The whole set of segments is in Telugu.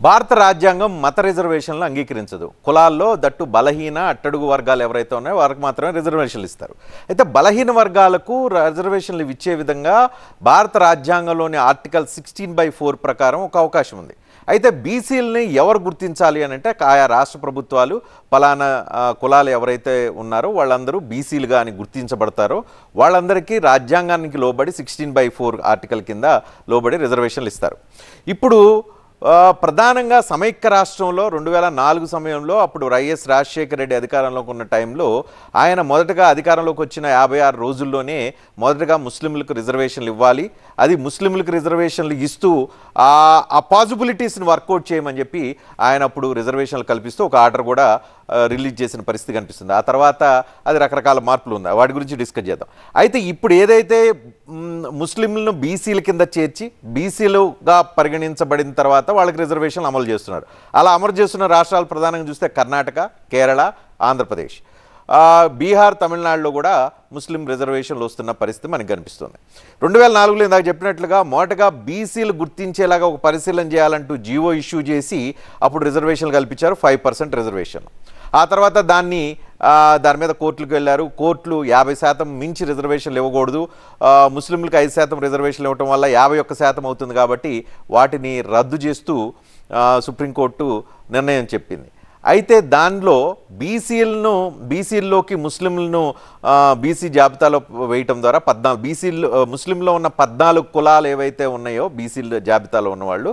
భారత రాజ్యాంగం మత రిజర్వేషన్లు అంగీకరించదు. కులాల్లో దట్టు బలహీన అట్టడుగు వర్గాలు ఎవరైతే ఉన్నాయో వారికి మాత్రమే రిజర్వేషన్లు ఇస్తారు. అయితే బలహీన వర్గాలకు రిజర్వేషన్లు ఇచ్చే విధంగా భారత రాజ్యాంగంలోని ఆర్టికల్ 16/4 ప్రకారం ఒక అవకాశం ఉంది. అయితే బీసీలని ఎవరు గుర్తించాలి అని అంటే ఆయా రాష్ట్ర ప్రభుత్వాలు పలానా కులాలు ఎవరైతే ఉన్నారో వాళ్ళందరూ బీసీలుగా అని గుర్తించబడతారో వాళ్ళందరికీ రాజ్యాంగానికి లోబడి 16/4 ఆర్టికల్ కింద లోబడి రిజర్వేషన్లు ఇస్తారు. ఇప్పుడు ప్రధానంగా సమైక్య రాష్ట్రంలో 2004 సమయంలో అప్పుడు వైఎస్ రాజశేఖర రెడ్డి అధికారంలోకి ఉన్న టైంలో ఆయన మొదటగా అధికారంలోకి వచ్చిన 56 రోజుల్లోనే మొదటగా ముస్లింలకు రిజర్వేషన్లు ఇవ్వాలి, అది ముస్లింలకు రిజర్వేషన్లు ఇస్తూ ఆ పాసిబిలిటీస్ని వర్కౌట్ చేయమని చెప్పి ఆయన అప్పుడు రిజర్వేషన్లు కల్పిస్తూ ఒక ఆర్డర్ కూడా రిలీజ్ చేసిన పరిస్థితి కనిపిస్తుంది. ఆ తర్వాత అది రకరకాల మార్పులు ఉన్నాయి, వాటి గురించి డిస్కస్ చేద్దాం. అయితే ఇప్పుడు ఏదైతే ముస్లింలను బీసీల కింద చేర్చి బీసీలుగా పరిగణించబడిన తర్వాత వాళ్ళకి రిజర్వేషన్లు అమలు చేస్తున్నారు. అలా అమలు చేస్తున్న రాష్ట్రాలు ప్రధానంగా చూస్తే కర్ణాటక, కేరళ, ఆంధ్రప్రదేశ్, బీహార్, తమిళనాడులో కూడా ముస్లిం రిజర్వేషన్లు వస్తున్న పరిస్థితి మనకు కనిపిస్తుంది. 2004లో ఇందాక చెప్పినట్లుగా మొదటగా బీసీలు గుర్తించేలాగా ఒక పరిశీలన చేయాలంటూ జీవో ఇష్యూ చేసి అప్పుడు రిజర్వేషన్లు కల్పించారు, 5% రిజర్వేషన్. ఆ తర్వాత దాని మీద కోర్టులకు వెళ్ళారు. కోర్టులు 50% మించి రిజర్వేషన్లు ఇవ్వకూడదు, ముస్లింలకు 5% రిజర్వేషన్లు ఇవ్వటం వల్ల 51% అవుతుంది కాబట్టి వాటిని రద్దు చేస్తూ సుప్రీంకోర్టు నిర్ణయం చెప్పింది. అయితే దానిలో బీసీల్లోకి ముస్లింలను బీసీ జాబితాలో వేయటం ద్వారా 14 ముస్లింలో ఉన్న 14 కులాలు ఏవైతే ఉన్నాయో బీసీల జాబితాలో ఉన్నవాళ్ళు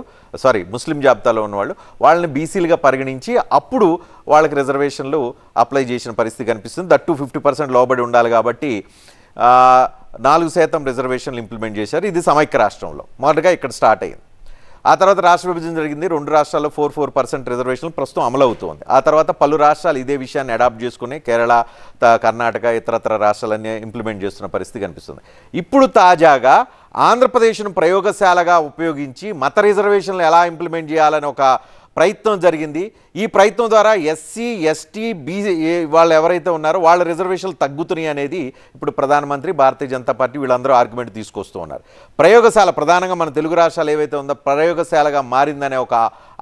ముస్లిం జాబితాలో ఉన్నవాళ్ళు వాళ్ళని బీసీలుగా పరిగణించి అప్పుడు వాళ్ళకి రిజర్వేషన్లు అప్లై చేసిన పరిస్థితి కనిపిస్తుంది. దట్టు 50% లోబడి ఉండాలి కాబట్టి 4% రిజర్వేషన్లు ఇంప్లిమెంట్ చేశారు. ఇది సమైక్య రాష్ట్రంలో మొదటగా ఇక్కడ స్టార్ట్ అయింది. ఆ తర్వాత రాష్ట్ర విభజన జరిగింది. 2 రాష్ట్రాల్లో 4% రిజర్వేషన్లు ప్రస్తుతం అమలు అవుతుంది. ఆ తర్వాత పలు రాష్ట్రాలు ఇదే విషయాన్ని అడాప్ట్ చేసుకుని కేరళ, కర్ణాటక, ఇతరత్ర రాష్ట్రాలన్నీ ఇంప్లిమెంట్ చేస్తున్న పరిస్థితి కనిపిస్తుంది. ఇప్పుడు తాజాగా ఆంధ్రప్రదేశ్ను ప్రయోగశాలగా ఉపయోగించి మత రిజర్వేషన్లు ఎలా ఇంప్లిమెంట్ చేయాలని ఒక ప్రయత్నం జరిగింది. ఈ ప్రయత్నం ద్వారా ఎస్సీ, ఎస్టీ, బీసీ వాళ్ళు ఎవరైతే ఉన్నారో వాళ్ళ రిజర్వేషన్లు తగ్గుతున్నాయి అనేది ఇప్పుడు ప్రధానమంత్రి, భారతీయ జనతా పార్టీ వీళ్ళందరూ ఆర్గ్యుమెంట్ తీసుకొస్తూ ఉన్నారు. ప్రయోగశాల ప్రధానంగా మన తెలుగు రాష్ట్రాలు ఏవైతే ఉందో ప్రయోగశాలగా మారిందనే ఒక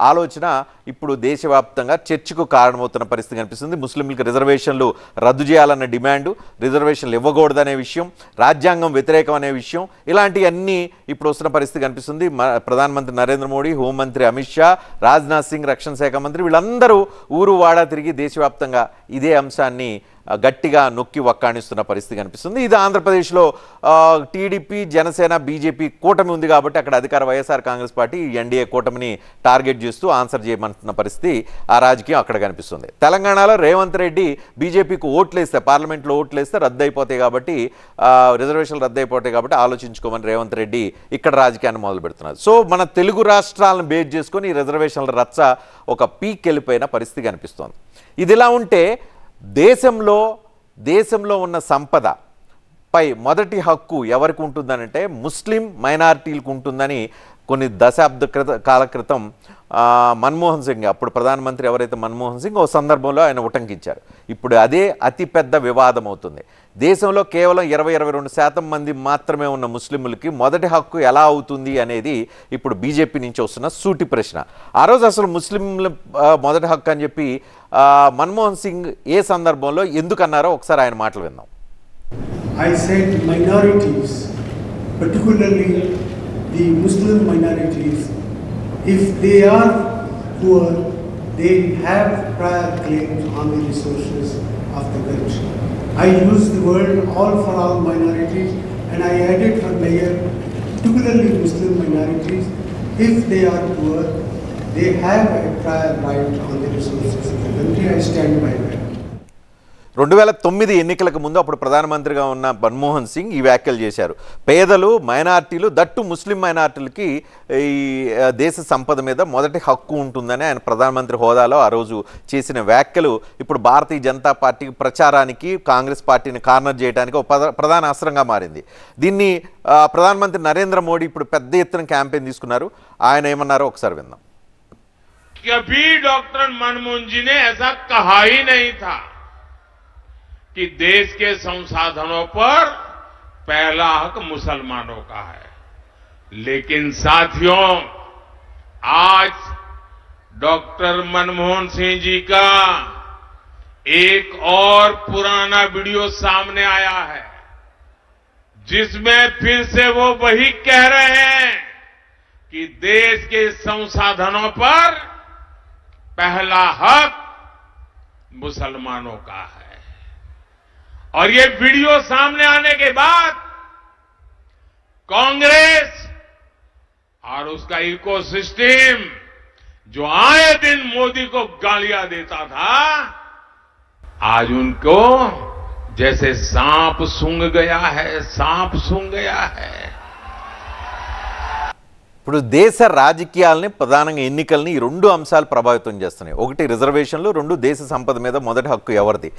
ఆలోచన ఇప్పుడు దేశవ్యాప్తంగా చర్చకు కారణమవుతున్న పరిస్థితి కనిపిస్తుంది. ముస్లింలకు రిజర్వేషన్లు రద్దు చేయాలన్న డిమాండు, రిజర్వేషన్లు ఇవ్వకూడదనే విషయం, రాజ్యాంగం వ్యతిరేకం అనే విషయం, ఇలాంటివన్నీ ఇప్పుడు వస్తున్న పరిస్థితి కనిపిస్తుంది. ప్రధానమంత్రి నరేంద్ర మోడీ, హోంమంత్రి అమిత్ షా, రాజ్నాథ్ సింగ్, రక్షణ శాఖ మంత్రి వీళ్ళందరూ ఊరు వాడా తిరిగి దేశవ్యాప్తంగా ఇదే అంశాన్ని గట్టిగా నొక్కి వక్కాణిస్తున్న పరిస్థితి కనిపిస్తుంది. ఇది ఆంధ్రప్రదేశ్లో టీడీపీ, జనసేన, బీజేపీ కూటమి ఉంది కాబట్టి అక్కడ అధికార వైఎస్ఆర్ కాంగ్రెస్ పార్టీ ఎన్డీఏ కూటమిని టార్గెట్ చేస్తూ ఆన్సర్ చేయమంటున్న పరిస్థితి ఆ రాజకీయం అక్కడ కనిపిస్తుంది. తెలంగాణలో రేవంత్ రెడ్డి బీజేపీకి ఓట్లేస్తే, పార్లమెంట్లో ఓట్లేస్తే రద్దు అయిపోతాయి కాబట్టి, రిజర్వేషన్లు రద్దు అయిపోతాయి కాబట్టి ఆలోచించుకోమని రేవంత్ రెడ్డి ఇక్కడ రాజకీయాన్ని మొదలు పెడుతున్నారు. సో మన తెలుగు రాష్ట్రాలను బేస్ చేసుకొని ఈ రిజర్వేషన్ల రచ్చ ఒక పీక్ వెళ్ళిపోయిన పరిస్థితి కనిపిస్తోంది. ఇదిలా ఉంటే దేశంలో ఉన్న సంపద పై మొదటి హక్కు ఎవరికి ఉంటుందనంటే ముస్లిం మైనారిటీలకు ఉంటుందని కొన్ని దశాబ్ద కాల క్రితం మన్మోహన్ సింగ్, అప్పుడు ప్రధానమంత్రి ఎవరైతే మన్మోహన్ సింగ్, ఓ సందర్భంలో ఆయన ఉటంకించారు. ఇప్పుడు అదే అతిపెద్ద వివాదం అవుతుంది. దేశంలో కేవలం 22% మంది మాత్రమే ఉన్న ముస్లింలకి మొదటి హక్కు ఎలా అవుతుంది అనేది ఇప్పుడు బీజేపీ నుంచి వస్తున్న సూటి ప్రశ్న. ఆ రోజు అసలు ముస్లింల మొదటి హక్కు అని చెప్పి మన్మోహన్ సింగ్ ఏ సందర్భంలో ఎందుకన్నారో ఒకసారి ఆయన మాటలు విందాం. I said minorities, particularly the Muslim minorities, if they are poor, they have prior claims on the resources of the country. I use the word all for all minorities, and I added for layer, particularly Muslim minorities, if they are poor, they have a prior right on the resources of the country. I stand by that. 2009 ఎన్నికలకు ముందు అప్పుడు ప్రధానమంత్రిగా ఉన్న మన్మోహన్ సింగ్ ఈ వ్యాఖ్యలు చేశారు. పేదలు, మైనార్టీలు, దట్టు ముస్లిం మైనార్టీలకి ఈ దేశ సంపద మీద మొదటి హక్కు ఉంటుందని ఆయన ప్రధానమంత్రి హోదాలో ఆ రోజు చేసిన వ్యాఖ్యలు ఇప్పుడు భారతీయ జనతా పార్టీ ప్రచారానికి, కాంగ్రెస్ పార్టీని కార్నర్ చేయడానికి ఒక ప్రధాన అస్త్రంగా మారింది. దీన్ని ప్రధానమంత్రి నరేంద్ర మోడీ ఇప్పుడు పెద్ద ఎత్తున క్యాంపెయిన్ తీసుకున్నారు. ఆయన ఏమన్నారో ఒకసారి విందాం. कभी डॉक्टर मनमोहन जी ने ऐसा कहा ही नहीं था कि देश के संसाधनों पर पहला हक मुसलमानों का है। लेकिन साथियों, आज डॉक्टर मनमोहन सिंह जी का एक और पुराना वीडियो सामने आया है, जिसमें फिर से वो वही कह रहे हैं कि देश के संसाधनों पर पहला हक मुसलमानों का है। और ये वीडियो सामने आने के बाद कांग्रेस और उसका इकोसिस्टम जो आए दिन मोदी को गालियां देता था, आज उनको जैसे सांप सूंघ गया है, सांप सूंघ गया है। ఇప్పుడు దేశ రాజకీయాలని ప్రధానంగా ఎన్నికల్ని ఈ రెండు అంశాలు ప్రభావితం చేస్తున్నాయి. ఒకటి రిజర్వేషన్లు, రెండు దేశ సంపద మీద మొదటి హక్కు ఎవరిది.